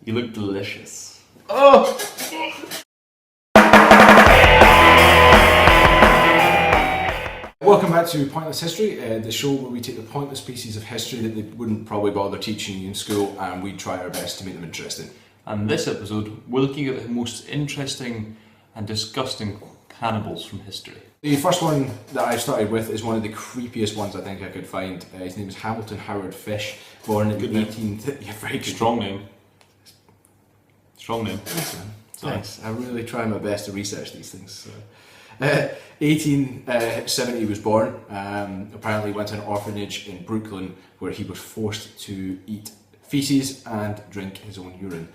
You look delicious. Oh! Welcome back to Pointless History, the show where we take the pointless pieces of history that they wouldn't probably bother teaching you in school, and we try our best to make them interesting. And this episode, we're looking at the most interesting and disgusting cannibals from history. The first one that I started with is one of the creepiest ones I think I could find. His name is Hamilton Howard Fish, born in the 18th... Yeah, very good. Strong name. Strong name. Thanks. I really try my best to research these things. So. 1870 he was born. Apparently went to an orphanage in Brooklyn where he was forced to eat feces and drink his own urine.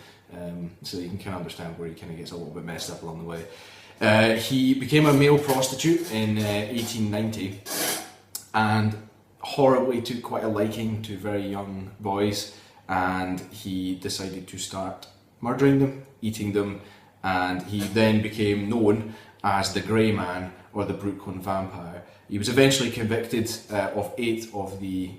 So you can kind of understand where he kind of gets a little bit messed up along the way. He became a male prostitute in 1890 and horribly took quite a liking to very young boys, and he decided to start murdering them, eating them, and he then became known as the Grey Man or the Brooklyn Vampire. He was eventually convicted of 8 of the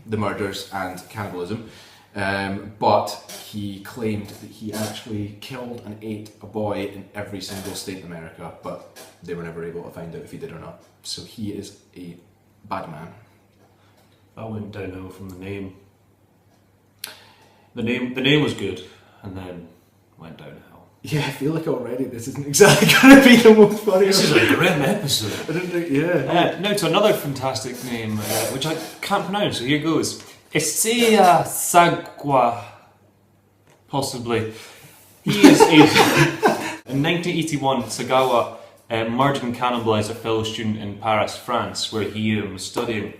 murders and cannibalism. But he claimed that he actually killed and ate a boy in every single state in America, but they were never able to find out if he did or not. So he is a bad man. That went downhill from the name. The name was good, and then went downhill. Yeah, I feel like already this isn't exactly going to be the most funny. This is a grim episode. I didn't think, yeah. Now to another fantastic name, which I can't pronounce, so here goes. Isaiah Sagwa, possibly. He is in 1981, Sagawa murdered and cannibalized a fellow student in Paris, France, where he was studying.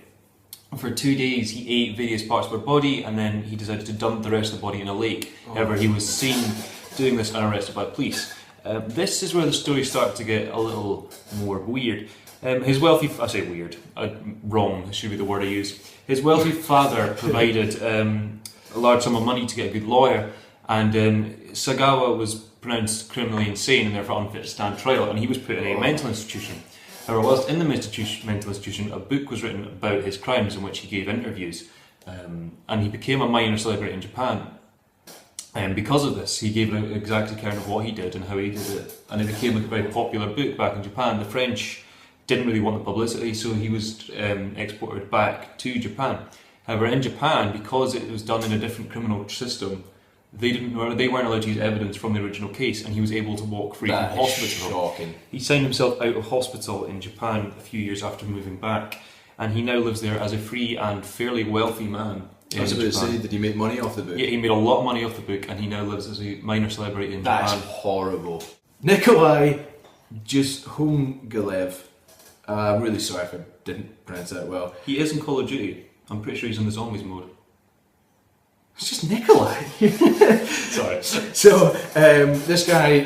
For 2 days, he ate various parts of her body, and then he decided to dump the rest of the body in a lake. However, he was seen doing this and arrested by police. This is where the story started to get a little more weird. His wealthy, I say weird, wrong, should be the word I use. His wealthy father provided a large sum of money to get a good lawyer, and Sagawa was pronounced criminally insane and therefore unfit to stand trial, and he was put in a mental institution. However, whilst in the mental institution, a book was written about his crimes in which he gave interviews, and he became a minor celebrity in Japan. And because of this, he gave an exact account of what he did and how he did it, and it became a very popular book back in Japan. The French didn't really want the publicity, so he was exported back to Japan. However, in Japan, because it was done in a different criminal system, they weren't allowed to use evidence from the original case, and he was able to walk free from hospital. Shocking. He signed himself out of hospital in Japan a few years after moving back, and he now lives there as a free and fairly wealthy man. I was about to say, did he make money off the book? Yeah, he made a lot of money off the book, and he now lives as a minor celebrity in Japan. That's horrible. Nikolai Tostan. I'm really sorry if I didn't pronounce that well. He is in Call of Duty. I'm pretty sure he's in the zombies mode. It's just Nikolai. Sorry. So, this guy,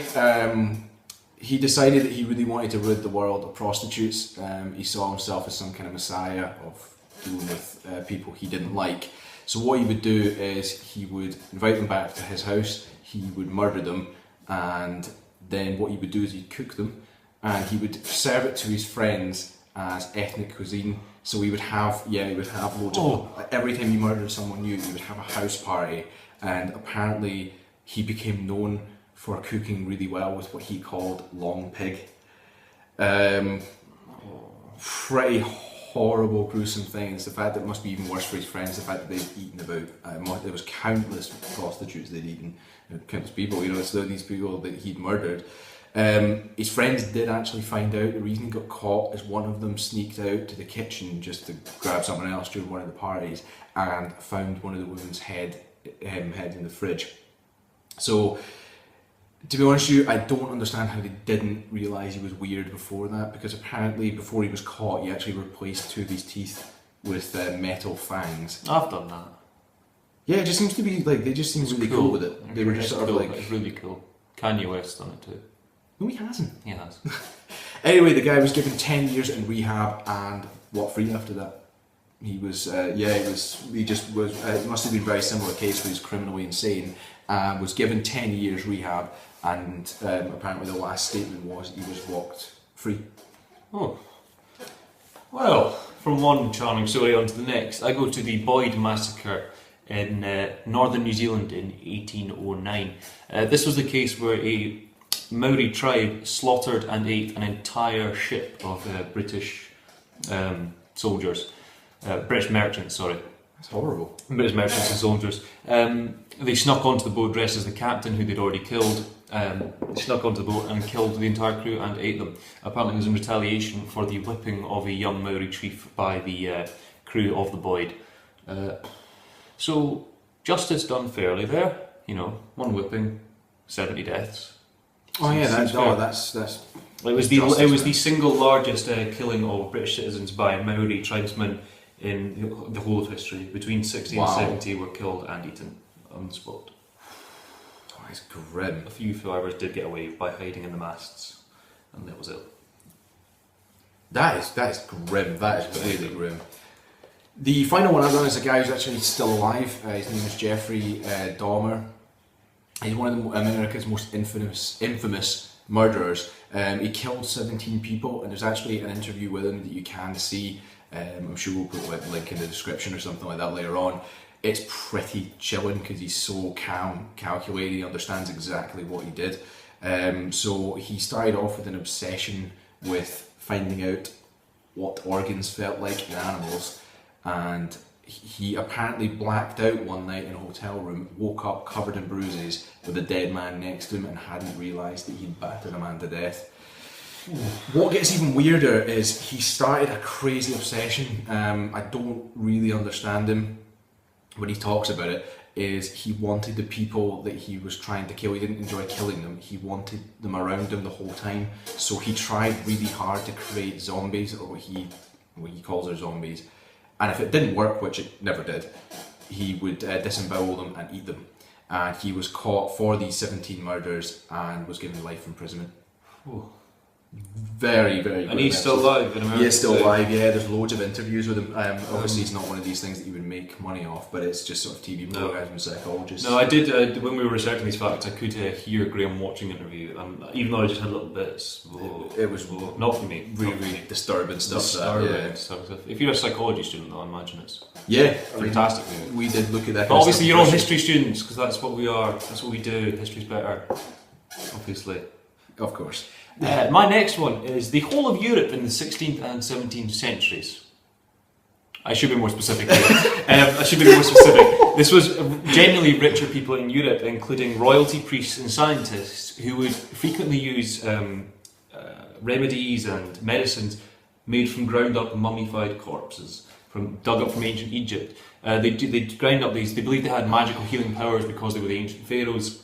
he decided that he really wanted to rid the world of prostitutes. He saw himself as some kind of messiah of dealing with people he didn't like. So what he would do is he would invite them back to his house, he would murder them, and then what he would do is he'd cook them, and he would serve it to his friends as ethnic cuisine. So he would have loads of... Every time he murdered someone new, he would have a house party, and apparently he became known for cooking really well with what he called long pig. Pretty horrible, gruesome things. The fact that it must be even worse for his friends, the fact that they'd eaten about... there was countless prostitutes they'd eaten, countless people, so these people that he'd murdered. His friends did actually find out. The reason he got caught is one of them sneaked out to the kitchen just to grab someone else during one of the parties and found one of the women's head in the fridge. So, to be honest with you, I don't understand how they didn't realise he was weird before that, because apparently before he was caught he actually replaced 2 of his teeth with metal fangs. I've done that. Yeah, it just seems to be like, they just seem really cool with it. They were just sort of like... It's really cool. Kanye West's done it too. No, he hasn't. He has. Anyway, the guy was given 10 years in rehab and free after that. He was, it must have been a very similar case where he's criminally insane, was given 10 years rehab, and apparently the last statement was he was walked free. Oh. Well, from one charming story on to the next, I go to the Boyd Massacre in northern New Zealand in 1809. This was the case where a Maori tribe slaughtered and ate an entire ship of British soldiers, British merchants, sorry. That's horrible. British merchants and soldiers. They snuck onto the boat dressed as the captain, who they'd already killed. They snuck onto the boat and killed the entire crew and ate them. Apparently it was in retaliation for the whipping of a young Maori chief by the crew of the Boyd. So, justice done fairly there. You know, one whipping, 70 deaths. Oh yeah, that's. It was the single largest killing of British citizens by Maori tribesmen in the whole of history. Between 60 and 70 were killed and eaten on the spot. Oh, it's grim. A few survivors did get away by hiding in the masts, and that was it. That is grim. That is really grim. The final one I've done is a guy who's actually still alive. His name is Jeffrey Dahmer. He's one of America's most infamous murderers. He killed 17 people, and there's actually an interview with him that you can see. I'm sure we'll put a link in the description or something like that later on. It's pretty chilling because he's so calm, calculated, he understands exactly what he did. So he started off with an obsession with finding out what organs felt like in animals, and he apparently blacked out one night in a hotel room, woke up covered in bruises with a dead man next to him and hadn't realised that he'd battered a man to death. What gets even weirder is he started a crazy obsession. I don't really understand him when he talks about it. Is he wanted the people that he was trying to kill, he didn't enjoy killing them, he wanted them around him the whole time. So he tried really hard to create zombies, or what he calls their zombies. And if it didn't work, which it never did, he would disembowel them and eat them. And he was caught for these 17 murders and was given life imprisonment. Ooh. Very, very good. And he's still alive in America? He's still alive, yeah. There's loads of interviews with him. Obviously, it's not one of these things that you would make money off, but it's just sort of TV programs and psychologists. No, I did, when we were researching these facts, I could hear Graham watching the interview, and even though I just had little bits, it was not for me. Really disturbing stuff. Stuff. If you're a psychology student, though, I imagine it's fantastic. We did look at that. But obviously, you're all history students, because that's what we are. That's what we do. History's better, obviously. Of course. My next one is the whole of Europe in the 16th and 17th centuries. I should be more specific here. This was generally richer people in Europe, including royalty, priests and scientists, who would frequently use remedies and medicines made from ground up mummified corpses, dug up from ancient Egypt. They'd grind up these, they believed they had magical healing powers because they were the ancient pharaohs.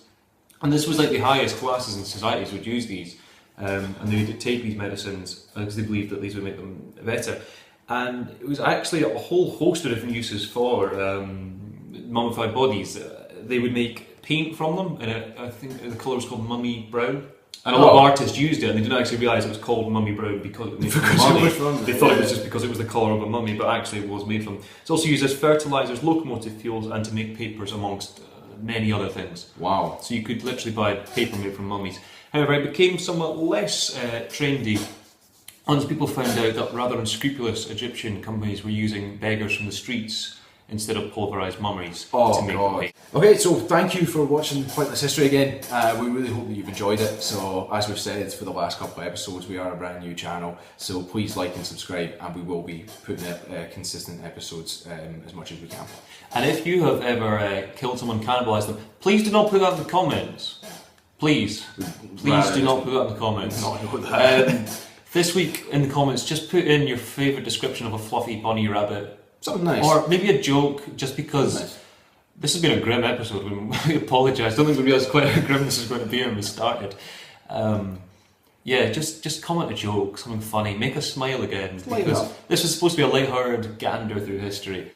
And this was like the highest classes in societies would use these. And they would take these medicines because they believed that these would make them better. And it was actually a whole host of different uses for mummified bodies. They would make paint from them, and I think the colour was called mummy brown. And a lot of artists used it, and they didn't actually realise it was called mummy brown because it was mummy. They thought it was just because it was the colour of a mummy, but actually it was made from. It's also used as fertilisers, locomotive fuels, and to make papers, amongst many other things. Wow. So you could literally buy paper made from mummies. However, it became somewhat less trendy once people found out that rather unscrupulous Egyptian companies were using beggars from the streets instead of pulverised mummies to make them paint. Okay, so thank you for watching Pointless History again. We really hope that you've enjoyed it. So, as we've said for the last couple of episodes, we are a brand new channel, so please like and subscribe, and we will be putting up consistent episodes as much as we can. And if you have ever killed someone, cannibalised them, please do not put that in the comments. Please do not put that in the comments. Not know that. This week in the comments, just put in your favourite description of a fluffy bunny rabbit. Something nice. Or maybe a joke, just because this has been a grim episode. We apologise. I don't think we realised quite how grim this is going to be when we started. Just comment a joke, something funny, make us smile again. Because this was supposed to be a light-hearted gander through history.